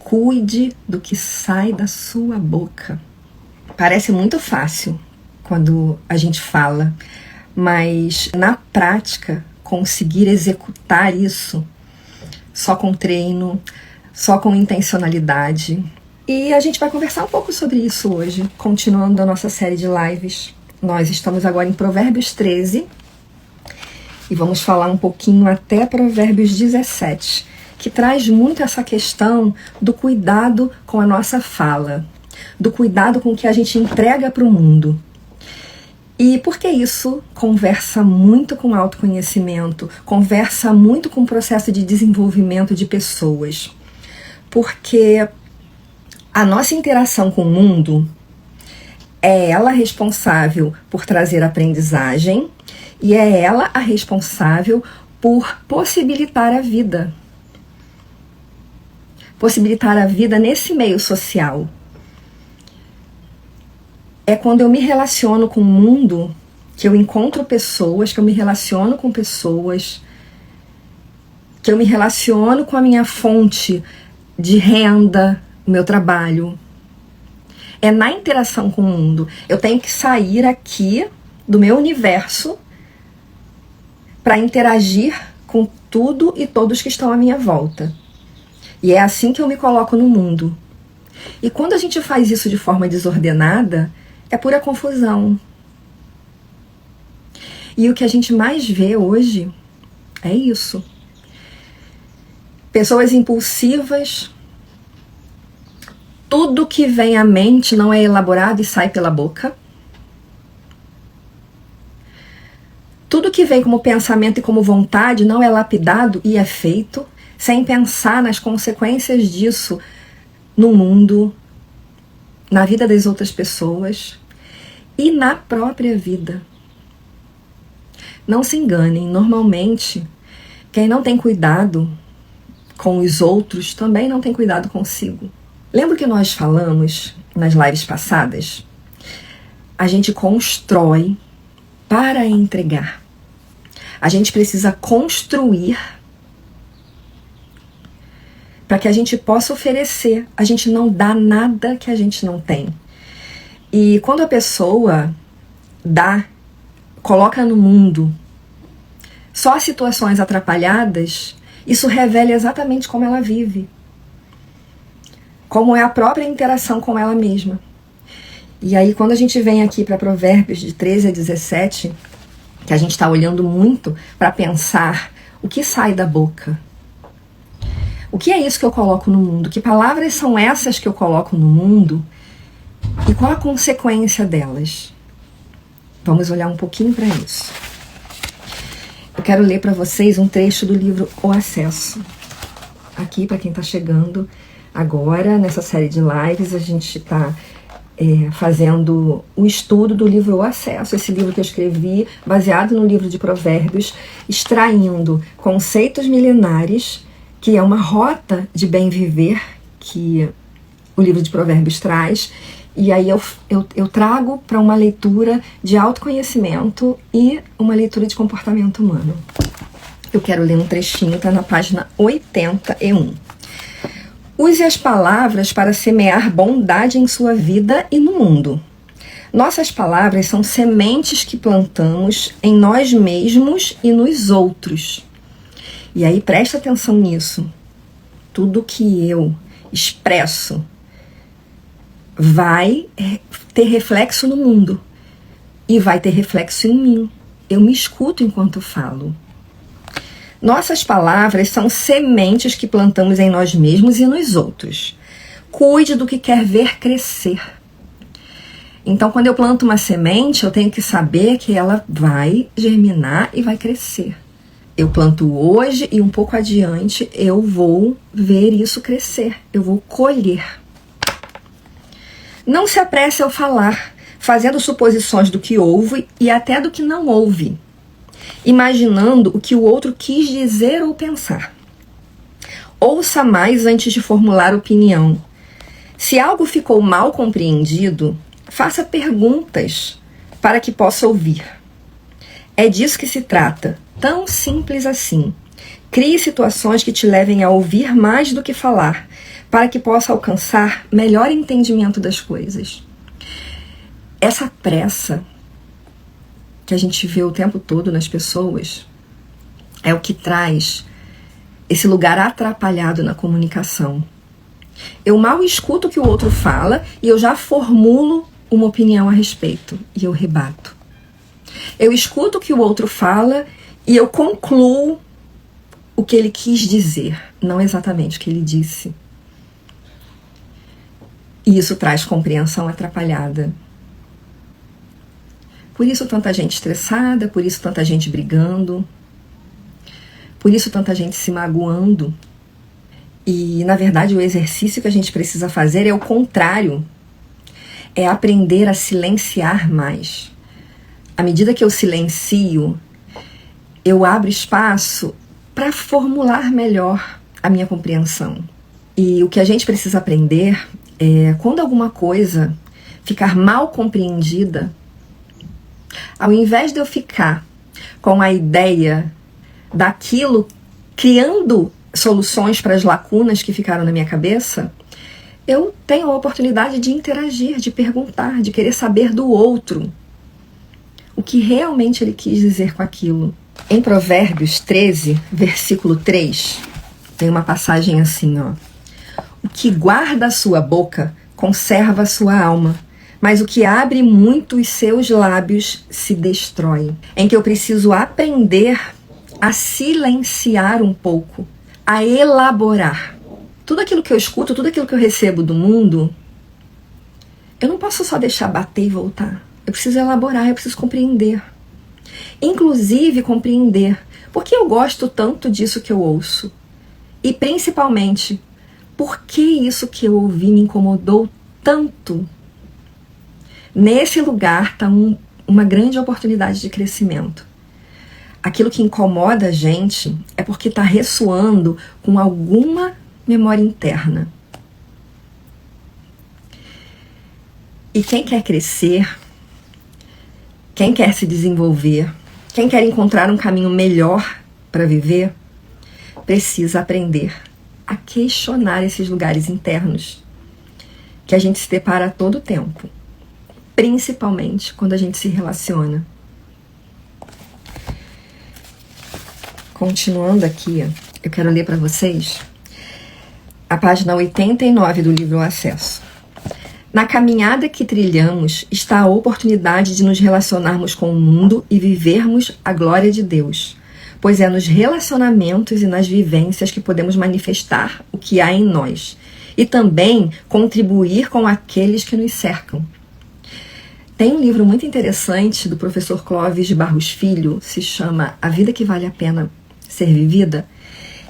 Cuide do que sai da sua boca. Parece muito fácil quando a gente fala, mas na prática, conseguir executar isso só com treino, só com intencionalidade. E a gente vai conversar um pouco sobre isso hoje, continuando a nossa série de lives. Nós estamos agora em Provérbios 13 e vamos falar um pouquinho até Provérbios 17, que traz muito essa questão do cuidado com a nossa fala, do cuidado com o que a gente entrega para o mundo. E porque isso conversa muito com autoconhecimento, conversa muito com o processo de desenvolvimento de pessoas. Porque a nossa interação com o mundo é ela responsável por trazer aprendizagem e é ela a responsável por possibilitar a vida. Possibilitar a vida nesse meio social. É quando eu me relaciono com o mundo, que eu encontro pessoas, que eu me relaciono com pessoas, que eu me relaciono com a minha fonte de renda, o meu trabalho. É na interação com o mundo. Eu tenho que sair aqui do meu universo para interagir com tudo e todos que estão à minha volta. E é assim que eu me coloco no mundo. E quando a gente faz isso de forma desordenada, é pura confusão. E o que a gente mais vê hoje é isso. Pessoas impulsivas, tudo que vem à mente não é elaborado e sai pela boca. Tudo que vem como pensamento e como vontade não é lapidado e é feito, sem pensar nas consequências disso no mundo, na vida das outras pessoas e na própria vida. Não se enganem, normalmente, quem não tem cuidado com os outros também não tem cuidado consigo. Lembra que nós falamos nas lives passadas? A gente constrói para entregar. A gente precisa construir para que a gente possa oferecer. A gente não dá nada que a gente não tem. E quando a pessoa dá, coloca no mundo só situações atrapalhadas, isso revela exatamente como ela vive. Como é a própria interação com ela mesma. E aí quando a gente vem aqui para Provérbios de 13 a 17, que a gente está olhando muito para pensar o que sai da boca. O que é isso que eu coloco no mundo? Que palavras são essas que eu coloco no mundo? E qual a consequência delas? Vamos olhar um pouquinho para isso. Eu quero ler para vocês um trecho do livro O Acesso. Aqui, para quem está chegando agora, nessa série de lives, a gente está fazendo o estudo do livro O Acesso, esse livro que eu escrevi, baseado no livro de Provérbios, extraindo conceitos milenares, que é uma rota de bem viver que o livro de Provérbios traz, e aí eu trago para uma leitura de autoconhecimento e uma leitura de comportamento humano. Eu quero ler um trechinho, está na página 81. Use as palavras para semear bondade em sua vida e no mundo. Nossas palavras são sementes que plantamos em nós mesmos e nos outros. E aí presta atenção nisso. Tudo que eu expresso vai ter reflexo no mundo e vai ter reflexo em mim. Eu me escuto enquanto falo. Nossas palavras são sementes que plantamos em nós mesmos e nos outros. Cuide do que quer ver crescer. Então, quando eu planto uma semente, eu tenho que saber que ela vai germinar e vai crescer. Eu planto hoje e um pouco adiante eu vou ver isso crescer. Eu vou colher. Não se apresse ao falar, fazendo suposições do que houve e até do que não houve, imaginando o que o outro quis dizer ou pensar. Ouça mais antes de formular opinião. Se algo ficou mal compreendido, faça perguntas para que possa ouvir. É disso que se trata, tão simples assim. Crie situações que te levem a ouvir mais do que falar, para que possa alcançar melhor entendimento das coisas. Essa pressa que a gente vê o tempo todo nas pessoas é o que traz esse lugar atrapalhado na comunicação. Eu mal escuto o que o outro fala e eu já formulo uma opinião a respeito e eu rebato. Eu escuto o que o outro fala e eu concluo o que ele quis dizer, não exatamente o que ele disse. E isso traz compreensão atrapalhada. Por isso tanta gente estressada, por isso tanta gente brigando, por isso tanta gente se magoando. E, na verdade, o exercício que a gente precisa fazer é o contrário. É aprender a silenciar mais. À medida que eu silencio, eu abro espaço para formular melhor a minha compreensão. E o que a gente precisa aprender é, quando alguma coisa ficar mal compreendida, ao invés de eu ficar com a ideia daquilo, criando soluções para as lacunas que ficaram na minha cabeça, eu tenho a oportunidade de interagir, de perguntar, de querer saber do outro o que realmente ele quis dizer com aquilo. Em Provérbios 13, versículo 3, tem uma passagem assim, ó. O que guarda a sua boca conserva a sua alma, mas o que abre muito os seus lábios se destrói. Em que eu preciso aprender a silenciar um pouco, a elaborar. Tudo aquilo que eu escuto, tudo aquilo que eu recebo do mundo, eu não posso só deixar bater e voltar. Eu preciso elaborar, eu preciso compreender. Inclusive compreender por que eu gosto tanto disso que eu ouço. E principalmente, por que isso que eu ouvi me incomodou tanto. Nesse lugar está uma grande oportunidade de crescimento. Aquilo que incomoda a gente é porque está ressoando com alguma memória interna. E quem quer crescer, quem quer se desenvolver, quem quer encontrar um caminho melhor para viver, precisa aprender a questionar esses lugares internos que a gente se depara a todo tempo, principalmente quando a gente se relaciona. Continuando aqui, eu quero ler para vocês a página 89 do livro O Acesso. Na caminhada que trilhamos está a oportunidade de nos relacionarmos com o mundo e vivermos a glória de Deus, pois é nos relacionamentos e nas vivências que podemos manifestar o que há em nós e também contribuir com aqueles que nos cercam. Tem um livro muito interessante do professor Clóvis de Barros Filho, se chama A Vida que Vale a Pena Ser Vivida,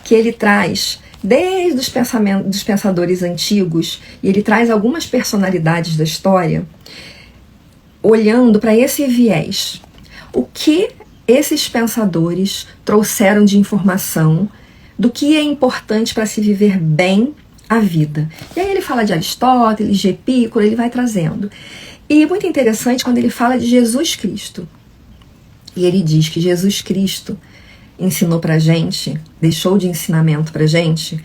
que ele traz desde os pensamentos dos pensadores antigos, e ele traz algumas personalidades da história, olhando para esse viés. O que esses pensadores trouxeram de informação do que é importante para se viver bem a vida. E aí ele fala de Aristóteles, de Epicuro, ele vai trazendo. E é muito interessante quando ele fala de Jesus Cristo. E ele diz que Jesus Cristo ensinou pra gente, deixou de ensinamento pra gente,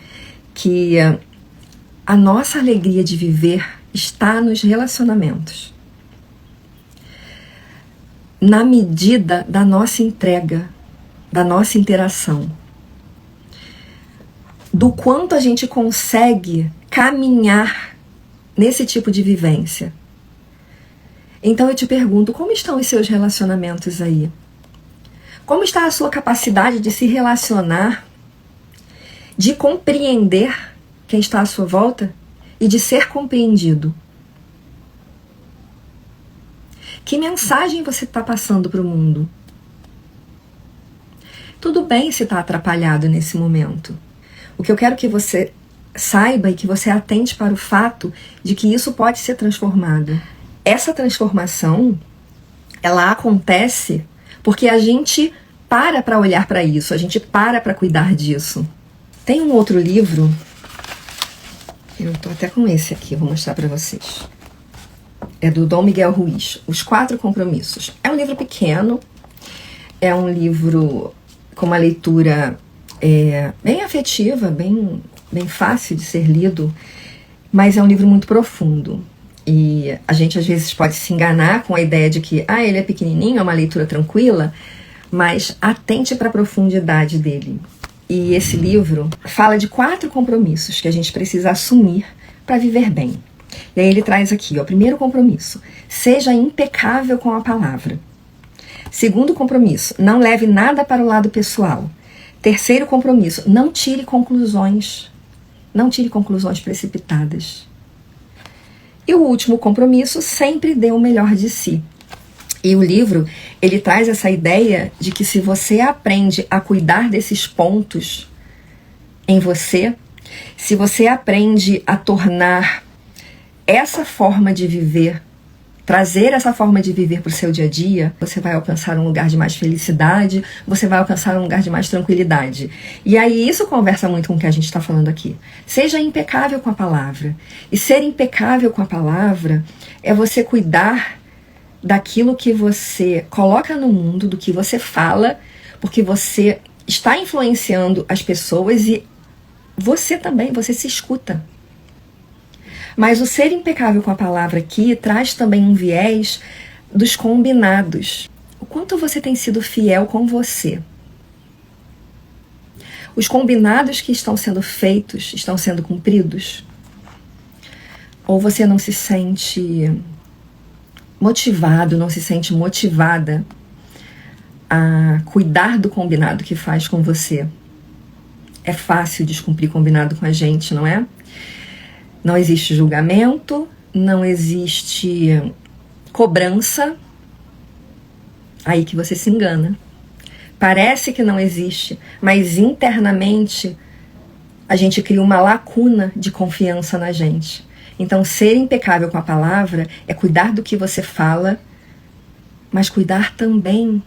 que a nossa alegria de viver está nos relacionamentos. Na medida da nossa entrega, da nossa interação. Do quanto a gente consegue caminhar nesse tipo de vivência. Então eu te pergunto, como estão os seus relacionamentos aí? Como está a sua capacidade de se relacionar, de compreender quem está à sua volta e de ser compreendido? Que mensagem você está passando para o mundo? Tudo bem se está atrapalhado nesse momento. O que eu quero que você saiba e que você atente para o fato de que isso pode ser transformado. Essa transformação, ela acontece porque a gente para olhar para isso, a gente para cuidar disso. Tem um outro livro, eu estou até com esse aqui, vou mostrar para vocês. É do Dom Miguel Ruiz, Os 4 Compromissos. É um livro pequeno, é um livro com uma leitura bem afetiva, bem bem fácil de ser lido, mas é um livro muito profundo. E a gente às vezes pode se enganar com a ideia de que ele é pequenininho, é uma leitura tranquila, mas atente para a profundidade dele. E esse livro fala de 4 compromissos que a gente precisa assumir para viver bem. E aí ele traz aqui, primeiro compromisso: seja impecável com a palavra. Segundo compromisso: não leve nada para o lado pessoal. Terceiro compromisso: não tire conclusões. Não tire conclusões precipitadas. E o último compromisso: sempre dê o melhor de si. E o livro, ele traz essa ideia de que se você aprende a cuidar desses pontos em você, se você aprende a tornar essa forma de viver, trazer essa forma de viver para o seu dia a dia, você vai alcançar um lugar de mais felicidade, você vai alcançar um lugar de mais tranquilidade. E aí isso conversa muito com o que a gente está falando aqui. Seja impecável com a palavra. E ser impecável com a palavra é você cuidar daquilo que você coloca no mundo, do que você fala, porque você está influenciando as pessoas e você também, você se escuta. Mas o ser impecável com a palavra aqui traz também um viés dos combinados. O quanto você tem sido fiel com você. Os combinados que estão sendo feitos estão sendo cumpridos? Ou você não se sente motivado, não se sente motivada a cuidar do combinado que faz com você? É fácil descumprir combinado com a gente, não é? Não existe julgamento, não existe cobrança. Aí que você se engana. Parece que não existe, mas internamente a gente cria uma lacuna de confiança na gente. Então, ser impecável com a palavra é cuidar do que você fala, mas cuidar também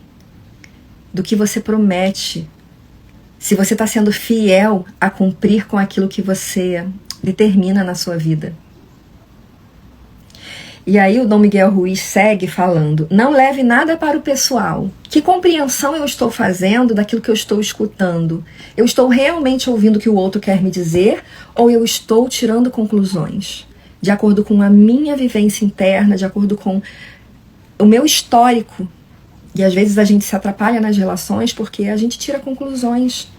do que você promete. Se você está sendo fiel a cumprir com aquilo que você determina na sua vida. E aí o Dom Miguel Ruiz segue falando: não leve nada para o pessoal. Que compreensão eu estou fazendo daquilo que eu estou escutando? Eu estou realmente ouvindo o que o outro quer me dizer ou eu estou tirando conclusões? De acordo com a minha vivência interna, de acordo com o meu histórico. E às vezes a gente se atrapalha nas relações porque a gente tira conclusões.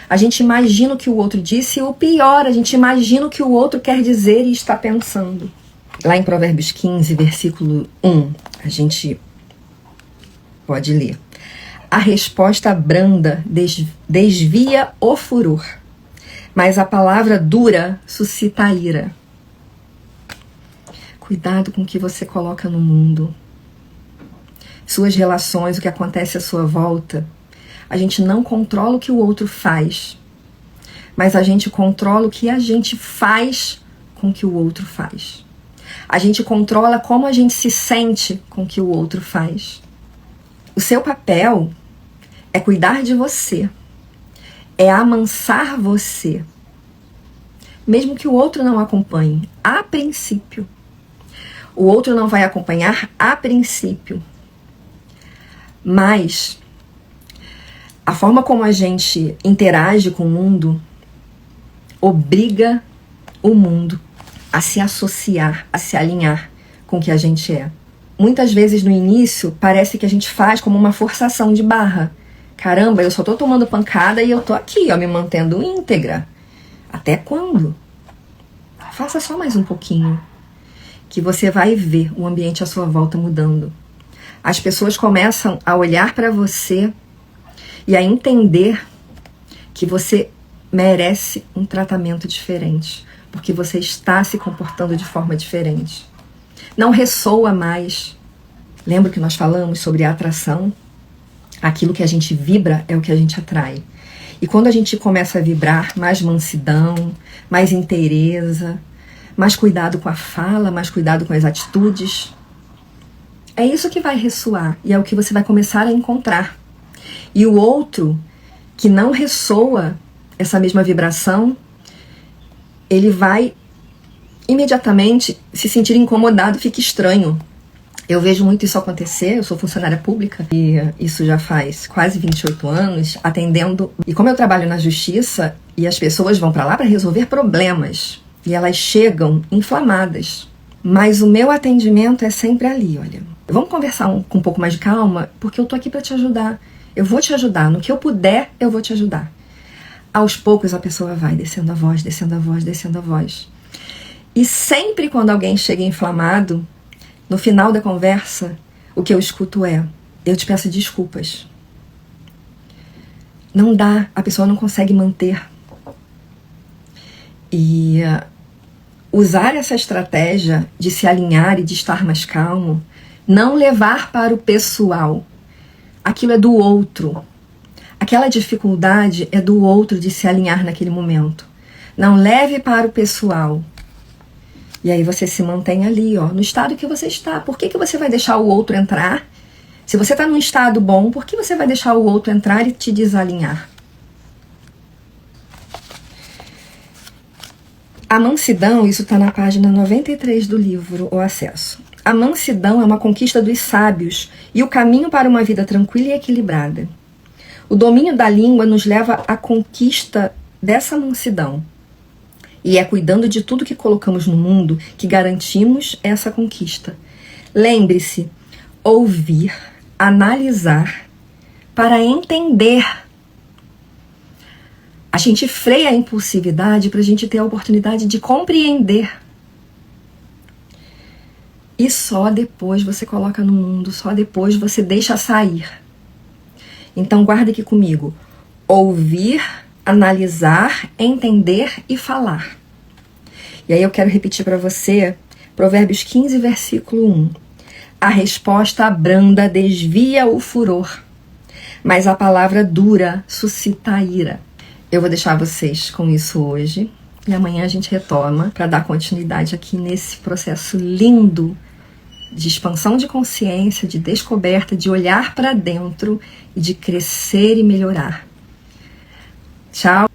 A gente imagina o que o outro disse e o pior, a gente imagina o que o outro quer dizer e está pensando. Lá em Provérbios 15, versículo 1, a gente pode ler: a resposta branda desvia o furor, mas a palavra dura suscita a ira. Cuidado com o que você coloca no mundo. Suas relações, o que acontece à sua volta. A gente não controla o que o outro faz, mas a gente controla o que a gente faz com o que o outro faz. A gente controla como a gente se sente com o que o outro faz. O seu papel é cuidar de você, é amansar você, mesmo que o outro não acompanhe, a princípio. O outro não vai acompanhar a princípio. Mas a forma como a gente interage com o mundo obriga o mundo a se associar, a se alinhar com o que a gente é. Muitas vezes no início parece que a gente faz como uma forçação de barra. Caramba, eu só tô tomando pancada e eu tô aqui, me mantendo íntegra. Até quando? Faça só mais um pouquinho, que você vai ver o ambiente à sua volta mudando. As pessoas começam a olhar para você e a entender que você merece um tratamento diferente, porque você está se comportando de forma diferente. Não ressoa mais. Lembra que nós falamos sobre a atração? Aquilo que a gente vibra é o que a gente atrai. E quando a gente começa a vibrar mais mansidão, mais inteireza, mais cuidado com a fala, mais cuidado com as atitudes, é isso que vai ressoar e é o que você vai começar a encontrar. E o outro que não ressoa essa mesma vibração, ele vai imediatamente se sentir incomodado, fica estranho. Eu vejo muito isso acontecer. Eu sou funcionária pública e isso já faz quase 28 anos atendendo. E como eu trabalho na justiça, E as pessoas vão para lá para resolver problemas. E elas chegam inflamadas. Mas o meu atendimento é sempre ali, olha. Vamos conversar com um pouco mais de calma, porque eu tô aqui para te ajudar. Eu vou te ajudar. No que eu puder, eu vou te ajudar. Aos poucos a pessoa vai descendo a voz, descendo a voz, descendo a voz. E sempre quando alguém chega inflamado, no final da conversa, o que eu escuto é: eu te peço desculpas. Não dá, a pessoa não consegue manter. E usar essa estratégia de se alinhar e de estar mais calmo, não levar para o pessoal. Aquilo é do outro. Aquela dificuldade é do outro de se alinhar naquele momento. Não leve para o pessoal. E aí você se mantém ali, ó, no estado que você está. Por que você vai deixar o outro entrar? Se você está num estado bom, por que você vai deixar o outro entrar e te desalinhar? A mansidão, isso está na página 93 do livro O Acesso. A mansidão é uma conquista dos sábios e o caminho para uma vida tranquila e equilibrada. O domínio da língua nos leva à conquista dessa mansidão. E é cuidando de tudo que colocamos no mundo que garantimos essa conquista. Lembre-se, ouvir, analisar, para entender. A gente freia a impulsividade para a gente ter a oportunidade de compreender. E só depois você coloca no mundo, só depois você deixa sair. Então guarda aqui comigo. Ouvir, analisar, entender e falar. E aí eu quero repetir para você Provérbios 15, versículo 1. A resposta branda desvia o furor, mas a palavra dura suscita a ira. Eu vou deixar vocês com isso hoje e amanhã a gente retoma para dar continuidade aqui nesse processo lindo de expansão de consciência, de descoberta, de olhar para dentro e de crescer e melhorar. Tchau!